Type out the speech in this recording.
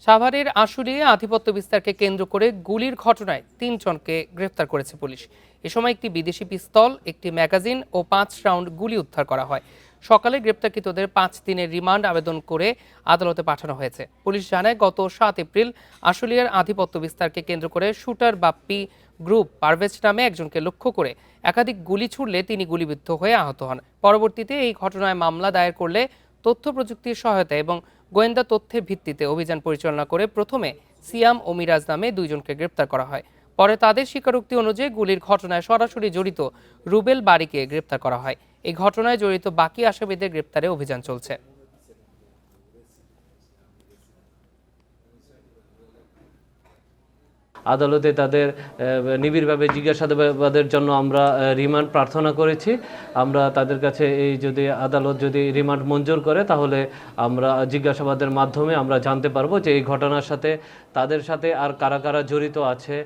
সাভারের আশুলিয়ায় আধিপত্য বিস্তারকে কেন্দ্র করে গুলির ঘটনায় 3 জনকে গ্রেফতার করেছে পুলিশ। এ সময় একটি বিদেশি পিস্তল, একটি ম্যাগাজিন ও 5 রাউন্ড গুলি উদ্ধার করা হয়। সকালে গ্রেপ্তারকৃতদের 5 দিনের রিমান্ড আবেদন করে আদালতে পাঠানো হয়েছে। পুলিশ জানায়, গত 7 এপ্রিল আশুলিয়ার আধিপত্য বিস্তারকে কেন্দ্র করে শুটার বাপ্পি গ্রুপ পারভেজ নামে একজনকে লক্ষ্য করে একাধিক গুলি ছুড়লে তিনি গুলিবিদ্ধ হয়ে আহত হন। পরবর্তীতে এই ঘটনায় মামলা দায়ের করলে তথ্য প্রযুক্তির সহায়তা এবং গোয়েন্দা তথ্যের ভিত্তিতে অভিযান পরিচালনা করে প্রথমে সিয়াম ও মিরাজ নামে 2 জনকে গ্রেপ্তার করা হয়। পরে তাদের স্বীকারোক্তি অনুযায়ী গুলির ঘটনায় সরাসরি জড়িত রুবেল বাড়িকে গ্রেপ্তার করা হয়। এই ঘটনায় জড়িত বাকি আসামিদের গ্রেপ্তারে অভিযান চলছে। আদালতে তাদের নিবিড়ভাবে জিজ্ঞাসাবাদের জন্য আমরা রিমান্ড প্রার্থনা করেছি। আমরা তাদের কাছে যদি আদালত যদি রিমান্ড মঞ্জুর করে, তাহলে আমরা জিজ্ঞাসাবাদের মাধ্যমে আমরা জানতে পারবো যে এই ঘটনার সাথে তাদের সাথে আর কারা কারা জড়িত আছে।